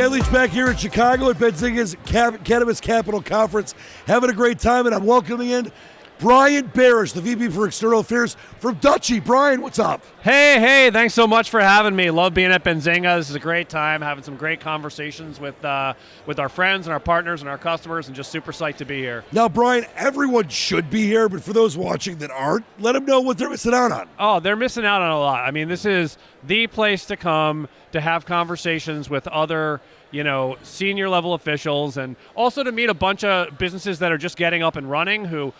Brian Leach back here in Chicago at Benzinga's Cannabis Capital Conference, having a great time, and I'm welcoming in Brian Barish, the VP for External Affairs from Dutchie. Brian, what's up? Hey, thanks so much for having me. Love being at Benzinga. This is a great time, having some great conversations with our friends and our partners and our customers, and just super psyched to be here. Now, Brian, everyone should be here, but for those watching that aren't, let them know what they're missing out on. Oh, they're missing out on a lot. I mean, this is the place to come to have conversations with other, senior level officials, and also to meet a bunch of businesses that are just getting up and running who,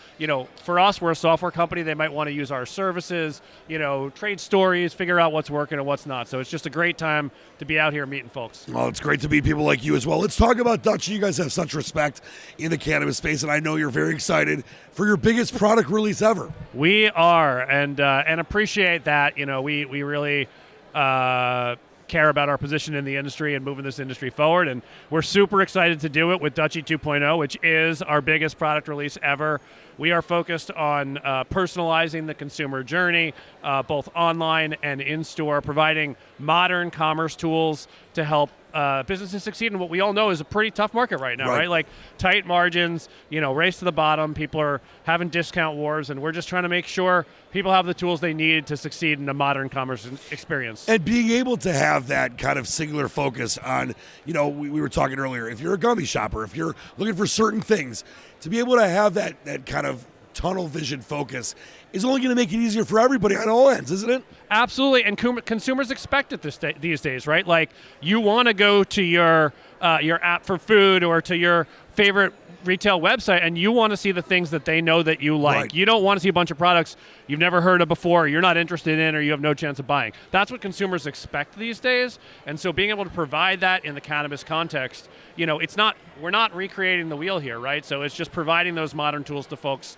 for us, we're a software company. They might want to use our services, trade stories, figure out what's working and what's not. So it's just a great time to be out here meeting folks. Well, it's great to meet people like you as well. Let's talk about Dutchie. You guys have such respect in the cannabis space, and I know you're very excited for your biggest product release ever. We are, and appreciate that. We really care about our position in the industry and moving this industry forward, and we're super excited to do it with Dutchie 2.0, which is our biggest product release ever. We are focused on personalizing the consumer journey, both online and in-store, providing modern commerce tools to help businesses succeed in what we all know is a pretty tough market right now, right? Like tight margins, race to the bottom. People are having discount wars, and we're just trying to make sure people have the tools they need to succeed in a modern commerce experience. And being able to have that kind of singular focus on, we were talking earlier, if you're a gummy shopper, if you're looking for certain things, to be able to have that kind of tunnel vision focus is only going to make it easier for everybody on all ends, isn't it? Absolutely, and consumers expect it these days, right? Like, you want to go to your app for food or to your favorite retail website, and you want to see the things that they know that you like. Right. You don't want to see a bunch of products you've never heard of before, you're not interested in, or you have no chance of buying. That's what consumers expect these days, and so being able to provide that in the cannabis context, we're not recreating the wheel here, right? So it's just providing those modern tools to folks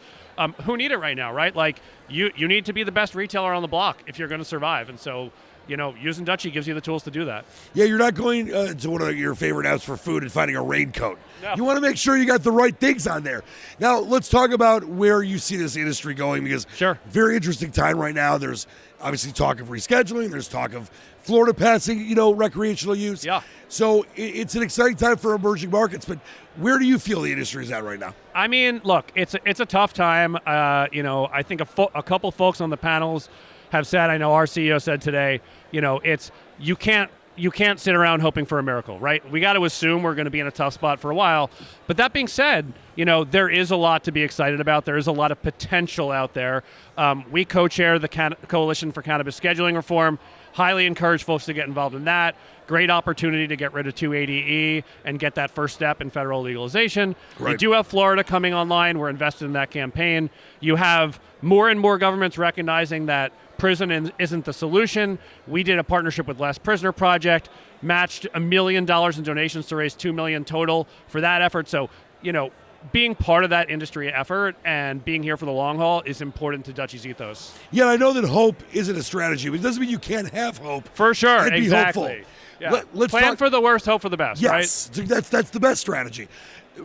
who need it right now, right? Like, you need to be the best retailer on the block if you're going to survive, and so using Dutchie gives you the tools to do that. Yeah, you're not going to one of your favorite apps for food and finding a raincoat. No. You want to make sure you got the right things on there. Now, let's talk about where you see this industry going, because very interesting time right now. There's obviously talk of rescheduling. There's talk of Florida passing, recreational use. Yeah. So it's an exciting time for emerging markets, but where do you feel the industry is at right now? I mean, look, it's a tough time. I think a couple folks on the panels have said, I know our CEO said today, you can't sit around hoping for a miracle, right? We got to assume we're going to be in a tough spot for a while. But that being said, there is a lot to be excited about. There is a lot of potential out there. We co-chair the Coalition for Cannabis Scheduling Reform. Highly encourage folks to get involved in that. Great opportunity to get rid of 280E and get that first step in federal legalization. Right. We do have Florida coming online. We're invested in that campaign. You have more and more governments recognizing that prison isn't the solution. We did a partnership with Last Prisoner Project, matched $1 million in donations to raise $2 million total for that effort. So, being part of that industry effort and being here for the long haul is important to Dutchie's ethos. Yeah, I know that hope isn't a strategy, but it doesn't mean you can't have hope. For sure, and exactly. Be hopeful. Yeah. Let's plan for the worst, hope for the best, yes, right? Yes, that's the best strategy.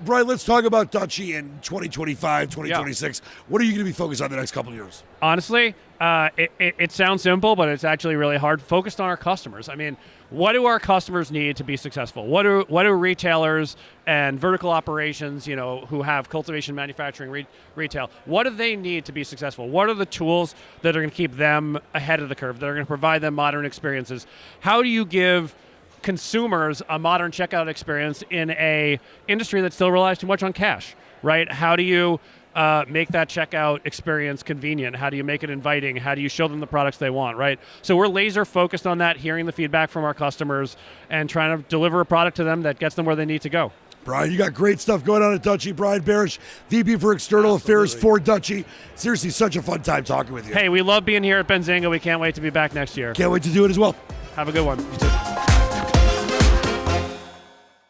Brian, let's talk about Dutchie in 2025, 2026. Yeah. What are you going to be focused on the next couple of years? Honestly, it sounds simple, but it's actually really hard. Focused on our customers. I mean, what do our customers need to be successful? What do retailers and vertical operations, who have cultivation, manufacturing, retail, what do they need to be successful? What are the tools that are going to keep them ahead of the curve, that are going to provide them modern experiences? How do you give consumers a modern checkout experience in a industry that still relies too much on cash, right? How do you make that checkout experience convenient? How do you make it inviting? How do you show them the products they want, right? So we're laser focused on that, hearing the feedback from our customers and trying to deliver a product to them that gets them where they need to go. Brian, you got great stuff going on at Dutchie. Brian Barish, VP for External Affairs for Dutchie. Seriously, such a fun time talking with you. Hey, we love being here at Benzinga. We can't wait to be back next year. Can't wait to do it as well. Have a good one. You too.